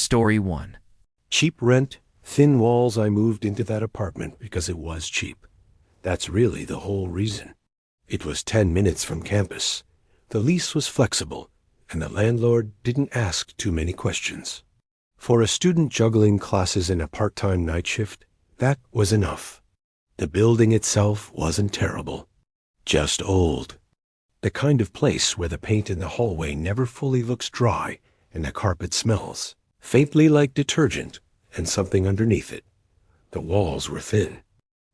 Story 1. Cheap rent, thin walls. I moved into that apartment because it was cheap. That's really the whole reason. It was 10 minutes from campus. The lease was flexible, and the landlord didn't ask too many questions. For a student juggling classes and a part-time night shift, that was enough. The building itself wasn't terrible, just old. The kind of place where the paint in the hallway never fully looks dry and the carpet smells faintly like detergent and something underneath it. The walls were thin.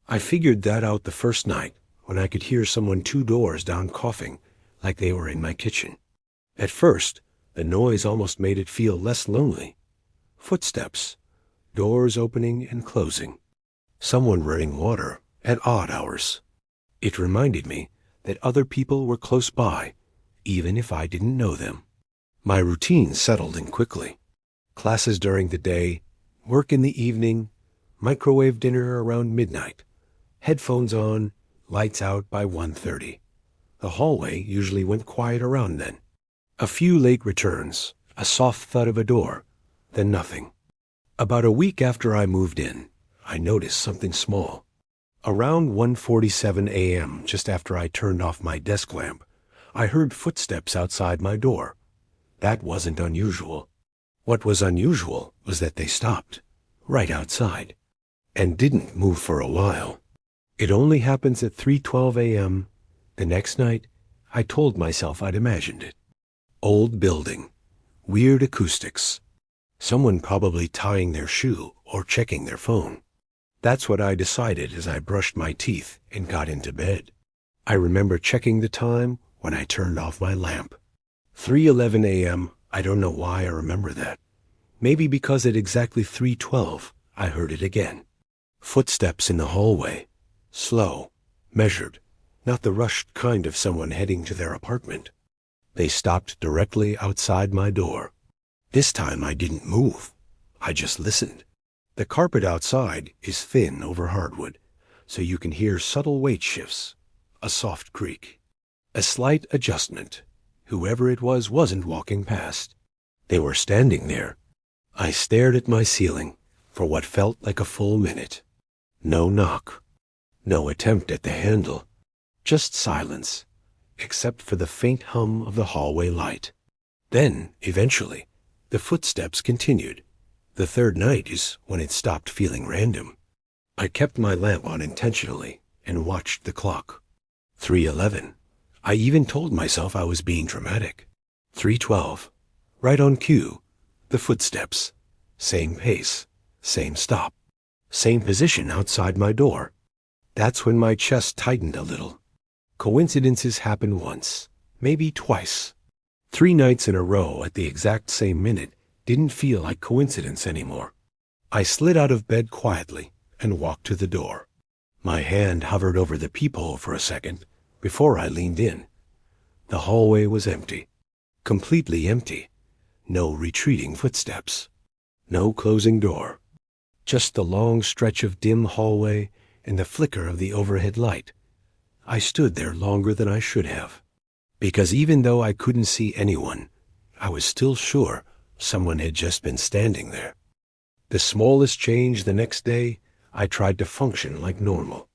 I figured that out the first night when I could hear someone 2 doors down coughing like they were in my kitchen. At first, the noise almost made it feel less lonely. Footsteps, doors opening and closing, someone running water at odd hours. It reminded me that other people were close by, even if I didn't know them. My routine settled in quickly. Classes during the day, work in the evening, microwave dinner around midnight, headphones on, lights out by 1:30. The hallway usually went quiet around then. A few late returns, a soft thud of a door, then nothing. About a week after I moved in, I noticed something small. Around 1:47 a.m., just after I turned off my desk lamp, I heard footsteps outside my door. That wasn't unusual. What was unusual was that they stopped, right outside, and didn't move for a while. It only happens at 3:12 a.m. The next night, I told myself I'd imagined it. Old building, weird acoustics, someone probably tying their shoe or checking their phone. That's what I decided as I brushed my teeth and got into bed. I remember checking the time when I turned off my lamp. 3:11 a.m. I don't know why I remember that. Maybe because at exactly 3:12, I heard it again. Footsteps in the hallway. Slow, measured, not the rushed kind of someone heading to their apartment. They stopped directly outside my door. This time I didn't move. I just listened. The carpet outside is thin over hardwood, so you can hear subtle weight shifts, a soft creak, a slight adjustment. Whoever it was wasn't walking past. They were standing there. I stared at my ceiling for what felt like a full minute. No knock. No attempt at the handle. Just silence, except for the faint hum of the hallway light. Then, eventually, the footsteps continued. The third night is when it stopped feeling random. I kept my lamp on intentionally and watched the clock. 3:11. I even told myself I was being dramatic. 3:12. Right on cue. The footsteps. Same pace. Same stop. Same position outside my door. That's when my chest tightened a little. Coincidences happen once, maybe twice. 3 nights in a row at the exact same minute didn't feel like coincidence anymore. I slid out of bed quietly and walked to the door. My hand hovered over the peephole for a second before I leaned in. The hallway was empty, completely empty. No retreating footsteps, no closing door. Just the long stretch of dim hallway and the flicker of the overhead light. I stood there longer than I should have, because even though I couldn't see anyone, I was still sure someone had just been standing there. The smallest change the next day, I tried to function like normal.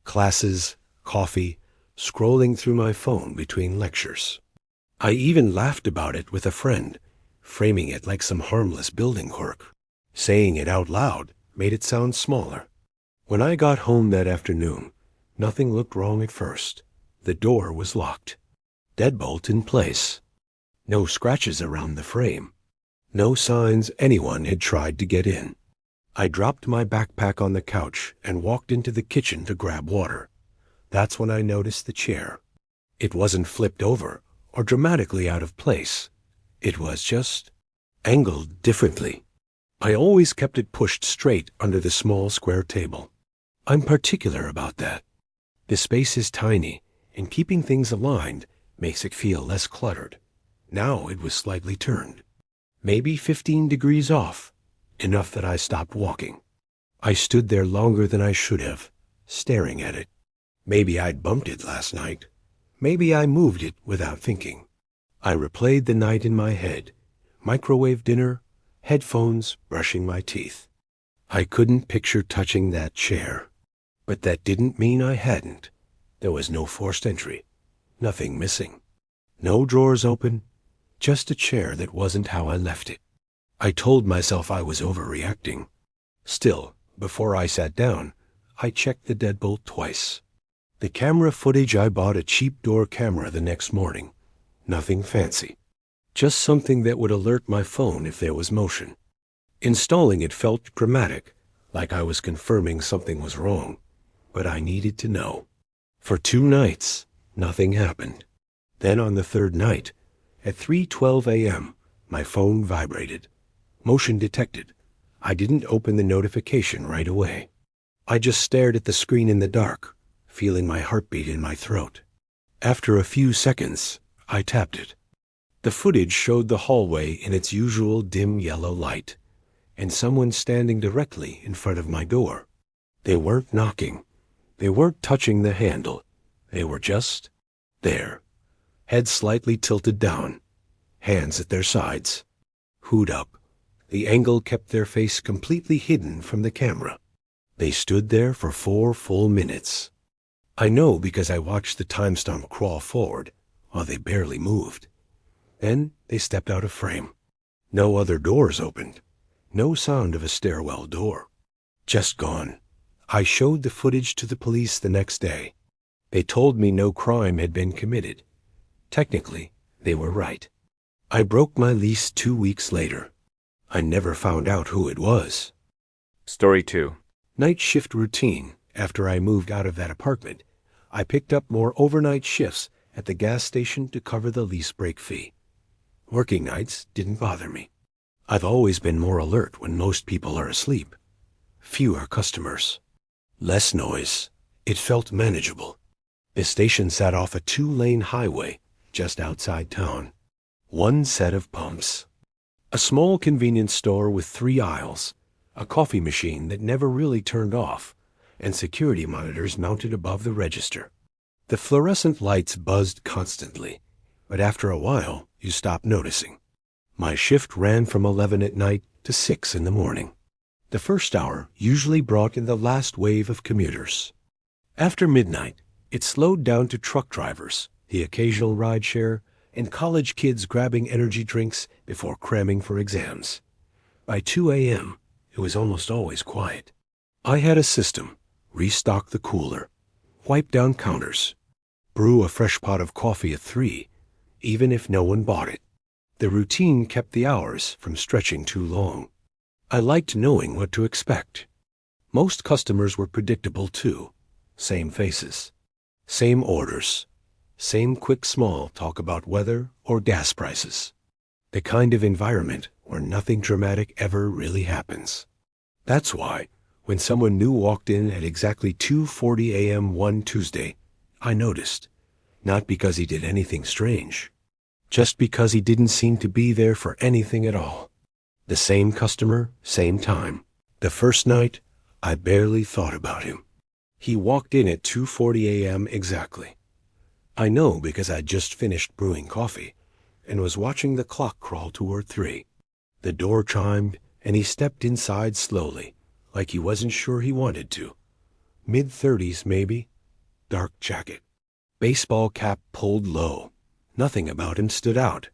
Classes, coffee, scrolling through my phone between lectures. I even laughed about it with a friend, framing it like some harmless building quirk. Saying it out loud made it sound smaller. When I got home that afternoon, nothing looked wrong at first. The door was locked. Deadbolt in place. No scratches around the frame. No signs anyone had tried to get in. I dropped my backpack on the couch and walked into the kitchen to grab water. That's when I noticed the chair. It wasn't flipped over or dramatically out of place. It was just angled differently. I always kept it pushed straight under the small square table. I'm particular about that. The space is tiny, and keeping things aligned makes it feel less cluttered. Now it was slightly turned. Maybe 15 degrees off, enough that I stopped walking. I stood there longer than I should have, staring at it. Maybe I'd bumped it last night. Maybe I moved it without thinking. I replayed the night in my head. Microwave dinner, headphones, brushing my teeth. I couldn't picture touching that chair. But that didn't mean I hadn't. There was no forced entry, nothing missing. No drawers open, just a chair that wasn't how I left it. I told myself I was overreacting. Still, before I sat down, I checked the deadbolt twice. The camera footage, I bought a cheap door camera the next morning. Nothing fancy. Just something that would alert my phone if there was motion. Installing it felt dramatic, like I was confirming something was wrong. But I needed to know. For 2 nights, nothing happened. Then on the 3rd night, at 3:12 a.m., my phone vibrated. Motion detected. I didn't open the notification right away. I just stared at the screen in the dark, feeling my heartbeat in my throat. After a few seconds, I tapped it. The footage showed the hallway in its usual dim yellow light, and someone standing directly in front of my door. They weren't knocking. They weren't touching the handle. They were just there, head slightly tilted down, hands at their sides, hood up. The angle kept their face completely hidden from the camera. They stood there for 4 full minutes. I know because I watched the timestamp crawl forward while they barely moved. Then they stepped out of frame. No other doors opened. No sound of a stairwell door. Just gone. I showed the footage to the police the next day. They told me no crime had been committed. Technically, they were right. I broke my lease 2 weeks later. I never found out who it was. Story 2. Night shift routine. After I moved out of that apartment, I picked up more overnight shifts at the gas station to cover the lease break fee. Working nights didn't bother me. I've always been more alert when most people are asleep. Fewer customers. Less noise. It felt manageable. The station sat off a 2-lane highway just outside town. 1 set of pumps. A small convenience store with 3 aisles, a coffee machine that never really turned off, and security monitors mounted above the register. The fluorescent lights buzzed constantly, but after a while, you stopped noticing. My shift ran from 11 at night to 6 in the morning. The first hour usually brought in the last wave of commuters. After midnight, it slowed down to truck drivers, the occasional rideshare, and college kids grabbing energy drinks before cramming for exams. By 2 a.m., it was almost always quiet. I had a system: restock the cooler, wipe down counters, brew a fresh pot of coffee at 3, even if no one bought it. The routine kept the hours from stretching too long. I liked knowing what to expect. Most customers were predictable too. Same faces, same orders, same quick small talk about weather or gas prices. The kind of environment where nothing dramatic ever really happens. That's why, when someone new walked in at exactly 2:40 a.m. one Tuesday, I noticed. Not because he did anything strange, just because he didn't seem to be there for anything at all. The same customer, same time. The first night, I barely thought about him. He walked in at 2:40 a.m. exactly. I know because I'd just finished brewing coffee and was watching the clock crawl toward 3. The door chimed, and he stepped inside slowly, like he wasn't sure he wanted to. Mid-30s, maybe. Dark jacket. Baseball cap pulled low. Nothing about him stood out.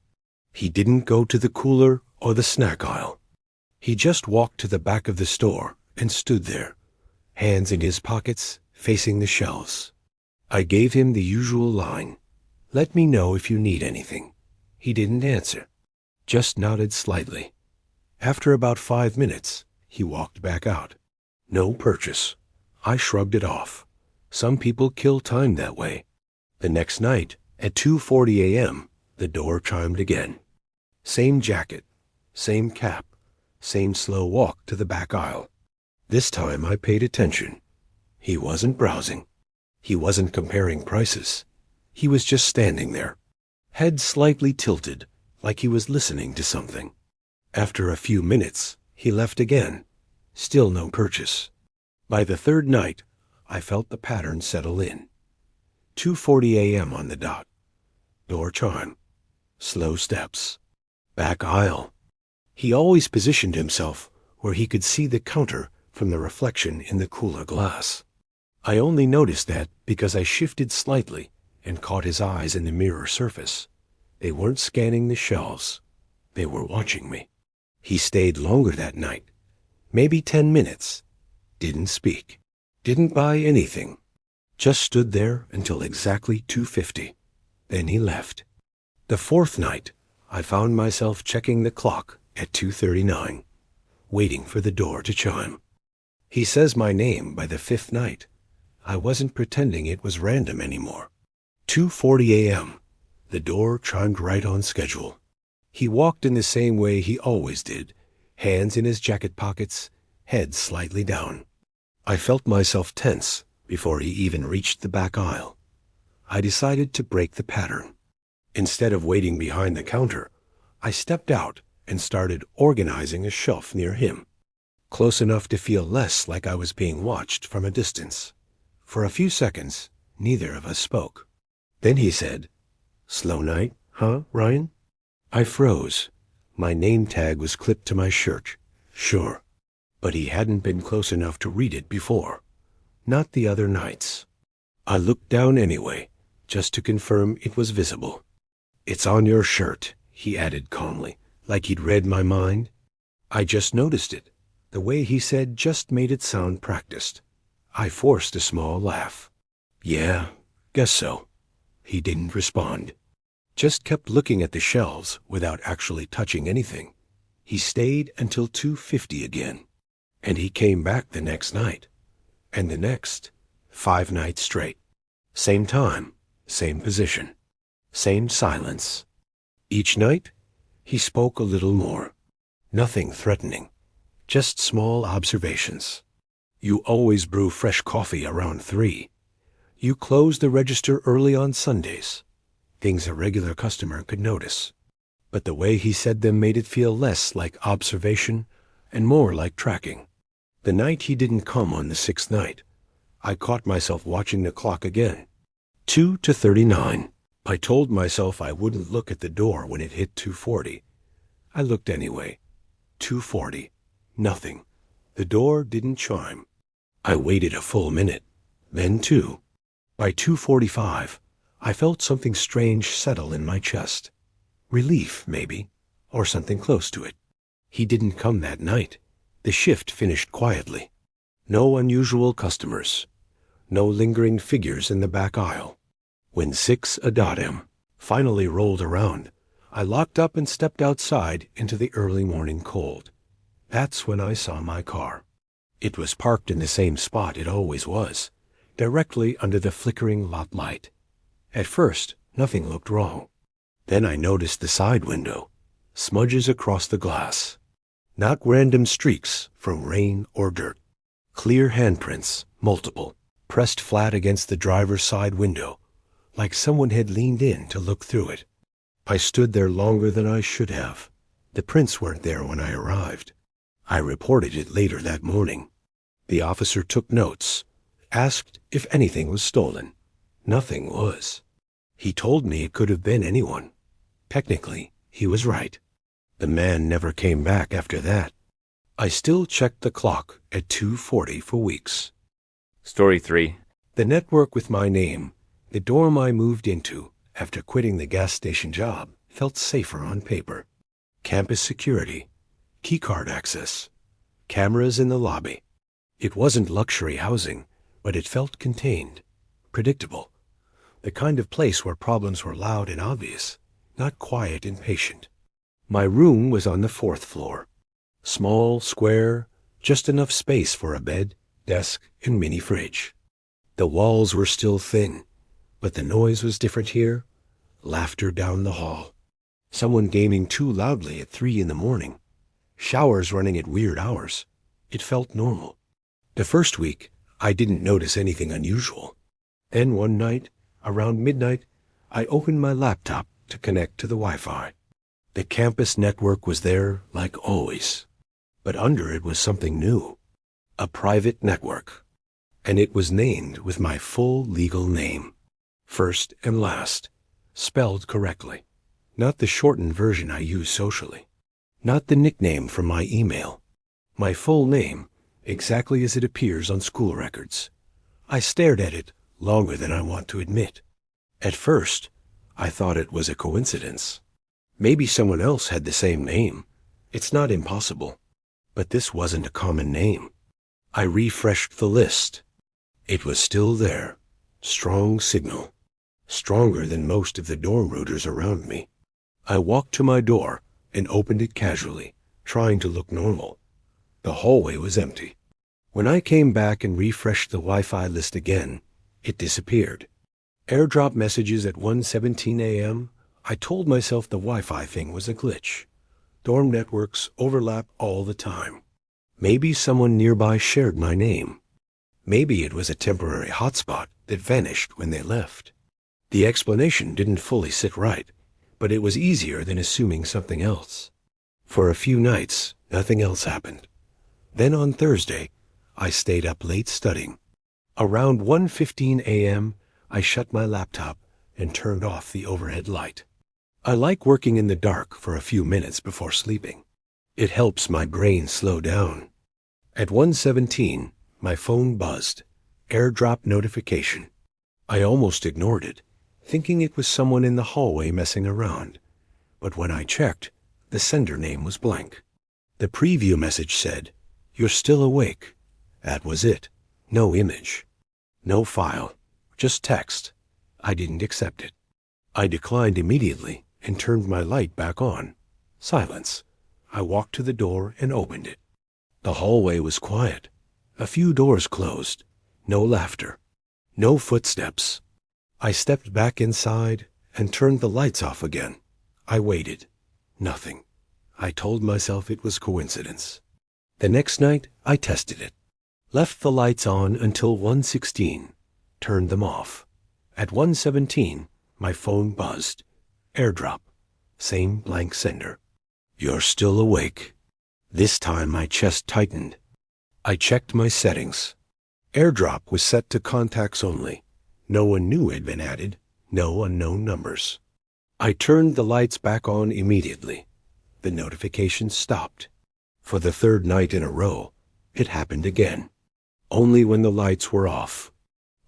He didn't go to the cooler or the snack aisle. He just walked to the back of the store and stood there, hands in his pockets, facing the shelves. I gave him the usual line, "Let me know if you need anything." He didn't answer, just nodded slightly. After about 5 minutes, he walked back out. No purchase. I shrugged it off. Some people kill time that way. The next night, at 2:40 a.m., the door chimed again. Same jacket, same cap, same slow walk to the back aisle. This time I paid attention. He wasn't browsing. He wasn't comparing prices. He was just standing there, head slightly tilted, like he was listening to something. After a few minutes, he left again. Still no purchase. By the 3rd night, I felt the pattern settle in. 2:40 a.m. on the dot. Door chime. Slow steps. Back aisle. He always positioned himself where he could see the counter from the reflection in the cooler glass. I only noticed that because I shifted slightly and caught his eyes in the mirror surface. They weren't scanning the shelves. They were watching me. He stayed longer that night, maybe 10 minutes. Didn't speak. Didn't buy anything. Just stood there until exactly 2:50. Then he left. The fourth night, I found myself checking the clock at 2:39, waiting for the door to chime. He says my name by the fifth night. I wasn't pretending it was random anymore. 2:40 a.m. The door chimed right on schedule. He walked in the same way he always did, hands in his jacket pockets, head slightly down. I felt myself tense before he even reached the back aisle. I decided to break the pattern. Instead of waiting behind the counter, I stepped out and started organizing a shelf near him, close enough to feel less like I was being watched from a distance. For a few seconds, neither of us spoke. Then he said, "Slow night, huh, Ryan?" I froze. My name tag was clipped to my shirt, sure, but he hadn't been close enough to read it before. Not the other nights. I looked down anyway, just to confirm it was visible. "It's on your shirt," he added calmly, like he'd read my mind. I just noticed it. The way he said just made it sound practiced. I forced a small laugh. "Yeah, guess so." He didn't respond. Just kept looking at the shelves without actually touching anything. He stayed until 2:50 again. And he came back the next night. And the next. 5 nights straight. Same time, same position, same silence. Each night, he spoke a little more. Nothing threatening, just small observations. "You always brew fresh coffee around 3. You close the register early on Sundays." Things a regular customer could notice. But the way he said them made it feel less like observation and more like tracking. The night he didn't come on the 6th night, I caught myself watching the clock again. 2:39. I told myself I wouldn't look at the door when it hit 2:40. I looked anyway. 2:40. Nothing. The door didn't chime. I waited a full minute, then 2. By 2:45, I felt something strange settle in my chest. Relief, maybe, or something close to it. He didn't come that night. The shift finished quietly. No unusual customers. No lingering figures in the back aisle. When 6:00 finally rolled around, I locked up and stepped outside into the early morning cold. That's when I saw my car. It was parked in the same spot it always was, directly under the flickering lot light. At first, nothing looked wrong. Then I noticed the side window, smudges across the glass. Not random streaks from rain or dirt. Clear handprints, multiple, pressed flat against the driver's side window, like someone had leaned in to look through it. I stood there longer than I should have. The prints weren't there when I arrived. I reported it later that morning. The officer took notes, asked if anything was stolen. Nothing was. He told me it could have been anyone. Technically, he was right. The man never came back after that. I still checked the clock at 2:40 for weeks. Story 3. The network with my name, the dorm I moved into after quitting the gas station job, felt safer on paper. Campus security, keycard access, cameras in the lobby. It wasn't luxury housing, but it felt contained, predictable. The kind of place where problems were loud and obvious, not quiet and patient. My room was on the 4th floor. Small, square, just enough space for a bed, desk, and mini fridge. The walls were still thin, but the noise was different here. Laughter down the hall. Someone gaming too loudly at 3 in the morning. Showers running at weird hours. It felt normal. The first week, I didn't notice anything unusual. Then one night, around midnight, I opened my laptop to connect to the Wi-Fi. The campus network was there like always. But under it was something new. A private network. And it was named with my full legal name. First and last. Spelled correctly. Not the shortened version I use socially. Not the nickname from my email. My full name, exactly as it appears on school records. I stared at it longer than I want to admit. At first, I thought it was a coincidence. Maybe someone else had the same name. It's not impossible. But this wasn't a common name. I refreshed the list. It was still there. Strong signal. Stronger than most of the dorm routers around me. I walked to my door and opened it casually, trying to look normal. The hallway was empty. When I came back and refreshed the Wi-Fi list again, it disappeared. Airdrop messages at 1:17 a.m. I told myself the Wi-Fi thing was a glitch. Dorm networks overlap all the time. Maybe someone nearby shared my name. Maybe it was a temporary hotspot that vanished when they left. The explanation didn't fully sit right, but it was easier than assuming something else. For a few nights, nothing else happened. Then on Thursday, I stayed up late studying. Around 1:15 a.m., I shut my laptop and turned off the overhead light. I like working in the dark for a few minutes before sleeping. It helps my brain slow down. At 1:17, my phone buzzed. Airdrop notification. I almost ignored it, thinking it was someone in the hallway messing around. But when I checked, the sender name was blank. The preview message said, "You're still awake." That was it. No image. No file. Just text. I didn't accept it. I declined immediately and turned my light back on. Silence. I walked to the door and opened it. The hallway was quiet. A few doors closed. No laughter. No footsteps. I stepped back inside and turned the lights off again. I waited. Nothing. I told myself it was coincidence. The next night, I tested it. Left the lights on until 1:16. Turned them off. At 1:17, my phone buzzed. Airdrop. Same blank sender. "You're still awake." This time my chest tightened. I checked my settings. Airdrop was set to contacts only. No one new had been added. No unknown numbers. I turned the lights back on immediately. The notifications stopped. For the third night in a row, it happened again. Only when the lights were off.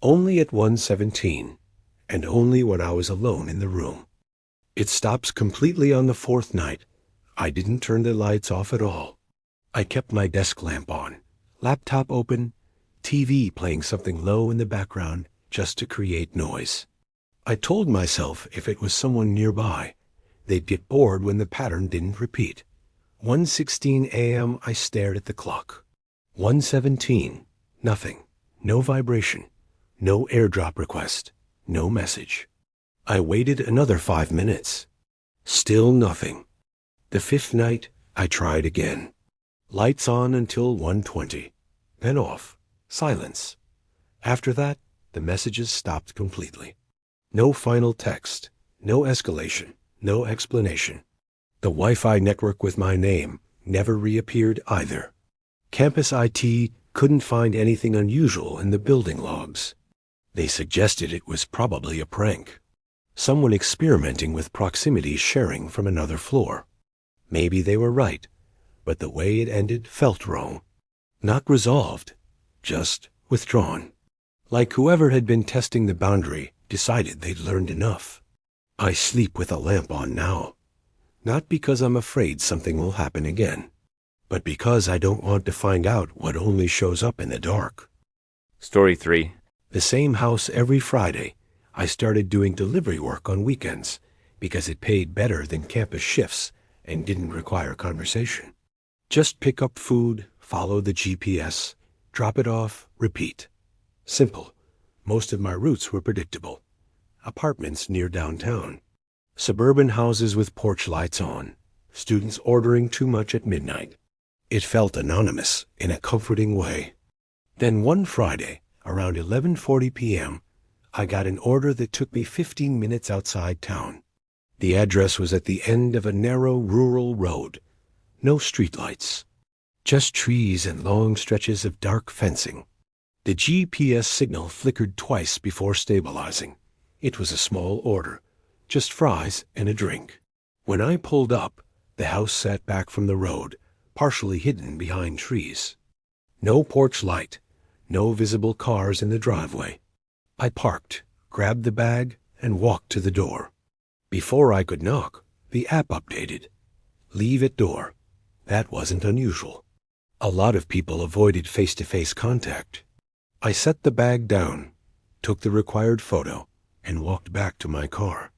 Only at 1:17, and only when I was alone in the room. It stops completely on the fourth night. I didn't turn the lights off at all. I kept my desk lamp on, laptop open, TV playing something low in the background just to create noise. I told myself if it was someone nearby, they'd get bored when the pattern didn't repeat. 1:16 a.m. I stared at the clock. 1:17, nothing, no vibration. No airdrop request. No message. I waited another 5 minutes. Still nothing. The fifth night, I tried again. Lights on until 1:20. Then off. Silence. After that, the messages stopped completely. No final text. No escalation. No explanation. The Wi-Fi network with my name never reappeared either. Campus IT couldn't find anything unusual in the building logs. They suggested it was probably a prank. Someone experimenting with proximity sharing from another floor. Maybe they were right, but the way it ended felt wrong. Not resolved, just withdrawn. Like whoever had been testing the boundary decided they'd learned enough. I sleep with a lamp on now. Not because I'm afraid something will happen again, but because I don't want to find out what only shows up in the dark. Story 3. The same house every Friday. I started doing delivery work on weekends because it paid better than campus shifts and didn't require conversation. Just pick up food, follow the GPS, drop it off, repeat. Simple. Most of my routes were predictable. Apartments near downtown. Suburban houses with porch lights on. Students ordering too much at midnight. It felt anonymous in a comforting way. Then one Friday, around 11:40 p.m., I got an order that took me 15 minutes outside town. The address was at the end of a narrow rural road. No streetlights. Just trees and long stretches of dark fencing. The GPS signal flickered twice before stabilizing. It was a small order. Just fries and a drink. When I pulled up, The house sat back from the road, partially hidden behind trees. No porch light, no visible cars in the driveway. I parked, grabbed the bag, and walked to the door. Before I could knock, the app updated. Leave at door. That wasn't unusual. A lot of people avoided face-to-face contact. I set the bag down, took the required photo, and walked back to my car.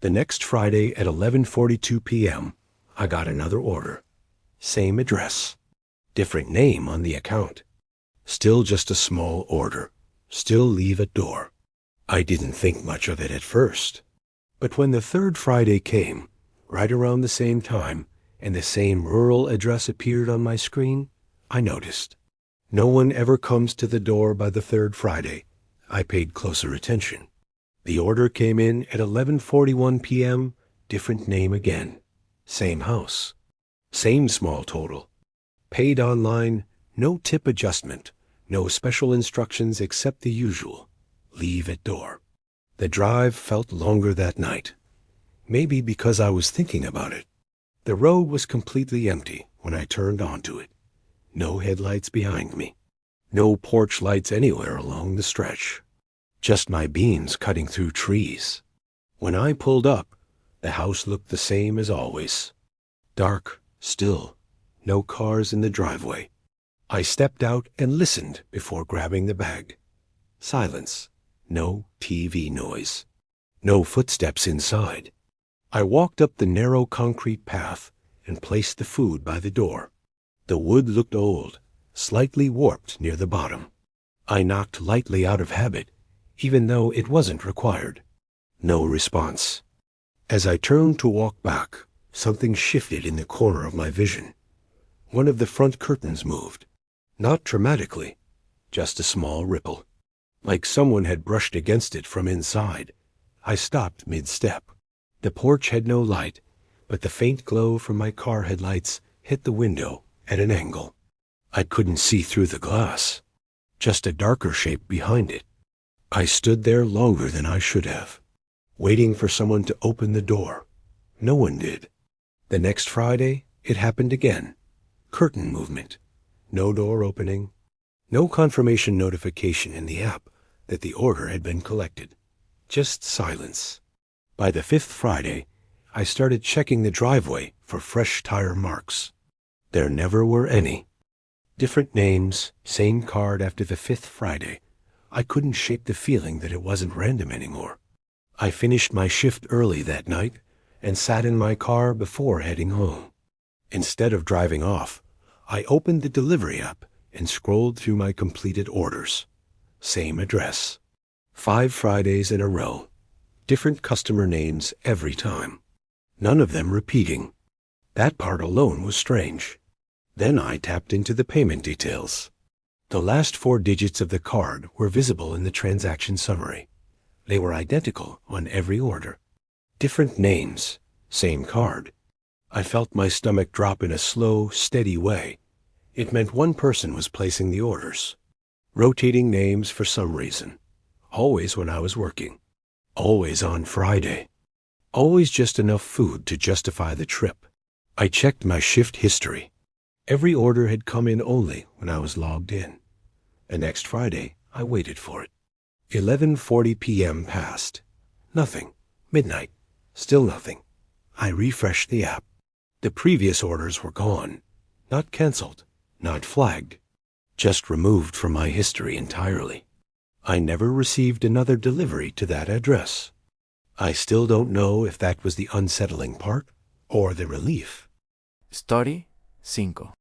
The next Friday at 11:42 p.m., I got another order. Same address. Different name on the account. Still just a small order. Still leave at door. I didn't think much of it at first. But when the third Friday came, right around the same time, and the same rural address appeared on my screen, I noticed. No one ever comes to the door by the third Friday. I paid closer attention. The order came in at 11:41 p.m., different name again. Same house. Same small total. Paid online, no tip adjustment, no special instructions except the usual. Leave at door. The drive felt longer that night. Maybe because I was thinking about it. The road was completely empty when I turned onto it. No headlights behind me. No porch lights anywhere along the stretch. Just my beams cutting through trees. When I pulled up, the house looked the same as always. Dark, still, no cars in the driveway. I stepped out and listened before grabbing the bag. Silence. No TV noise. No footsteps inside. I walked up the narrow concrete path and placed the food by the door. The wood looked old, slightly warped near the bottom. I knocked lightly out of habit, even though it wasn't required. No response. As I turned to walk back, something shifted in the corner of my vision. One of the front curtains moved. Not dramatically, just a small ripple. Like someone had brushed against it from inside. I stopped mid-step. The porch had no light, but the faint glow from my car headlights hit the window at an angle. I couldn't see through the glass. Just a darker shape behind it. I stood there longer than I should have, waiting for someone to open the door. No one did. The next Friday, it happened again. Curtain movement. No door opening. No confirmation notification in the app that the order had been collected. Just silence. By the fifth Friday, I started checking the driveway for fresh tire marks. There never were any. Different names, same card after the fifth Friday. I couldn't shake the feeling that it wasn't random anymore. I finished my shift early that night and sat in my car before heading home. Instead of driving off, I opened the delivery app and scrolled through my completed orders. Same address. 5 Fridays in a row. Different customer names every time. None of them repeating. That part alone was strange. Then I tapped into the payment details. The last 4 digits of the card were visible in the transaction summary. They were identical on every order. Different names, same card. I felt my stomach drop in a slow, steady way. It meant one person was placing the orders. Rotating names for some reason. Always when I was working. Always on Friday. Always just enough food to justify the trip. I checked my shift history. Every order had come in only when I was logged in. The next Friday, I waited for it. 11:40 p.m. passed. Nothing. Midnight. Still nothing. I refreshed the app. The previous orders were gone. Not canceled. Not flagged. Just removed from my history entirely. I never received another delivery to that address. I still don't know if that was the unsettling part or the relief. Story 5.